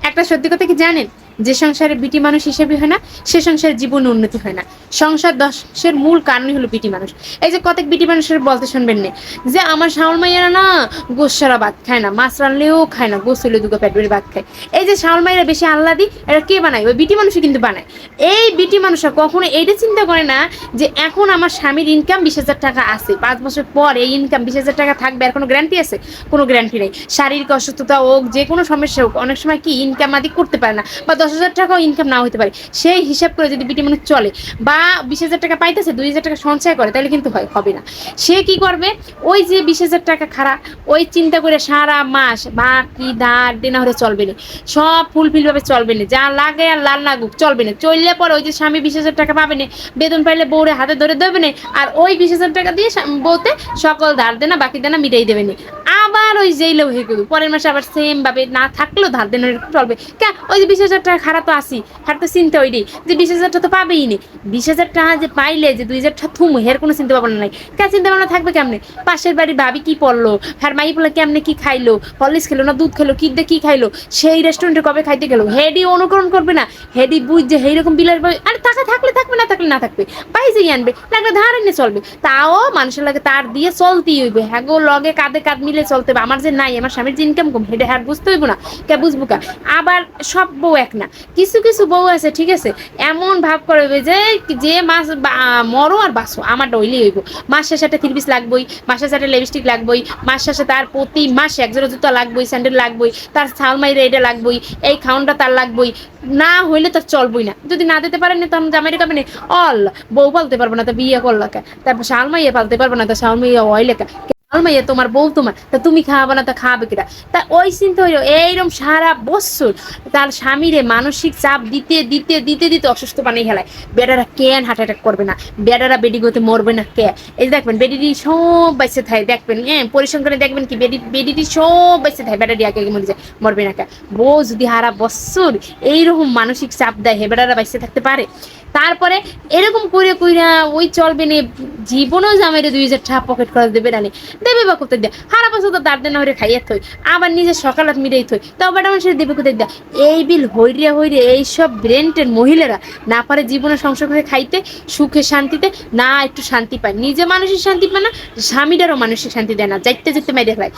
একটা সত্যি কথা কি জানেন, যে সংসারে বিটি মানুষ হিসেবে হয় না, সে সংসারে জীবন উন্নতি হয় না। সংসার দশের মূল কারণই হলো বিটি মানুষ। এই যে কতক বিটি মানুষের বলতে শুনবেন না যে আমার শাওল মাইয়ারা না গোস সারা ভাত খায় না, মাছ রানলেও খায় না, গোস হলে দুটো পেট ভরে ভাত খায়। এই যে শাওল মাইয়ারা বেশি আহ্লাদি, এটা কে বানায়? ওই বিটি মানুষই কিন্তু বানায়। এই বিটি মানুষরা কখনো এইটা চিন্তা করে না যে এখন আমার স্বামীর ইনকাম 20,000 টাকা আছে, 5 বছর পর এই ইনকাম 20,000 টাকা থাকবে, আর কোনো গ্যারান্টি আছে? কোনো গ্যারান্টি নেই। শারীরিক অসুস্থতা হোক, যে কোনো সমস্যা হোক, অনেক সময় কি ইনকাম আদি করতে পারে না, বা 10,000 টাকাও ইনকাম না হতে পারে। সেই হিসাব করে যদি বিটি মানুষ চলে বা 20,000 টাকা পাইতেছে, 2,000 টাকা সঞ্চয় করে, তাহলে কিন্তু হবে না। সে কি করবে? ওই যে 20,000 টাকা খাড়া, ওই চিন্তা করে সারা মাস বাকি ধার দেনা হলে চলবে না, সব ফুলফিলভাবে চলবে না, যা লাগে আর লাল লাগুক চলবে না। চললে পরে ওই যে স্বামী 20,000 টাকা পাবে না, বেতন পাইলে বউরে হাতে ধরে দেবে না, আর ওই 20,000 টাকা দিয়ে বউতে সকল ধার দেনা বাকি দেনা মিটাই দেবে না। আবার ওই যেইলেও হয়ে গেল পরের মাসে আবার সেম ভাবে না থাকলেও ধার দেনা চলবে। কে ওই যে 20,000 টাকা খারাপ তো আসি, হার তো চিন্তা ওইটাই যে 20,000 টাকা তো পাবেই নি। 20,000 টাকা যে পাইলে যে 2,000 টাকা থুম, হের কোনো চিন্তা ভাবনা নাই। কে চিন্তা ভাবনা থাকবে কেমনে? পাশের বাড়ির ভাবি কি পড়লো, হ্যার মাই বলে কেমনে কি খাইলো, হলিস খেলো না দুধ খেলো, কি খাইলো, সেই রেস্টুরেন্টে কবে খাইতে গেলো, হেডি অনুকরণ করবে না, হেডি বুঝ যে এইরকম বিলাস ভাবে আরে টাকা থাকলে থাকবে, না থাকলে না থাকবে, পাইজেই আনবে, লাগলে ধার এনে চলবে। তাও মানুষের লাগে তার দিয়ে চলতেই হইবে, হ্যাঁ গো লগে কাঁধে কাঁধ মিলে চলতে হবে। আমার যে নাই, আমার স্বামীর যে ইনকাম কম, হেডে হ্যাঁ বুঝতে হইব না? কে বুঝবো কা? আবার সব বউ এক না, কিছু কিছু বউ আছে ঠিক আছে, এমন ভাব করবে যে যে মাস মরো আর বাঁচো আমারটা হইলেই হইব। মাস শেষে একটা 3 পিস লাগবই, মাস শেষে একটা লিপস্টিক লাগবই, মাস শেষে তার প্রতি মাসে এক জোড়া জুতা লাগবই, স্যান্ডেল লাগবই, তার ছাল মাইরে এটা লাগবই, এই খাউনটা তার লাগবই, না হইলে তার চলবই না। যদি না দিতে পারেন তখন জামাইরে কাবে অল বউ পালতে পারবো না, তা বিয়ে করলো কে? তারপর শাল মাইয়া পালতে পারবো না, তা শাল মাইয়া ওইলে কে? মাইয়া তোমার বউ তোমার, তা তুমি খাওয়াবো না, তা খাওয়াবে কিনা? তা ওই চিন্তা হইলো এইরকম সারা বছর তার স্বামীরে মানসিক চাপ দিতে দিতে দিতে দিতে অসুস্থ বানিয়ে খেলায়। বেটারা কেন হার্ট অ্যাটাক করবে না? বেটারা বেডি গতে মরবে না কে? এই যে দেখবেন বেডিটি সব বাইসে থাকে, দেখবেন পরিশ্রম করে দেখবেন কি বেডিটি সব বাইসে থাকে, বেটারি আগে মরে যায়, মরবে না কে? বউ যদি হারা বছর এইরকম মানসিক চাপ দেয়, হে বেটারা বাইসে থাকতে পারে? তারপরে এরকম করে কইরা ওই চলবে না, জীবনেও জামাইরে 2,000 টাকা পকেট খরচ দেবে না, দেবে বা কোথায় দেয়? হারা বছর তো দাঁড় দেনা হয়ে খাইয়ে থই, আবার নিজে সকালত মিটাই থই, তাও বেটা মানুষের দেবে কোথায় দেয়? এই বিল হইরিয়া হইরে এইসব ব্রেন্টের মহিলারা না পারে জীবনে সংসার করে খাইতে, সুখে শান্তিতে, না একটু শান্তি পায়, নিজে মানসিক শান্তি পায় না, স্বামীটারও মানসিক শান্তি দেয় না, যাইতে যেতে মেরে ফেলায়।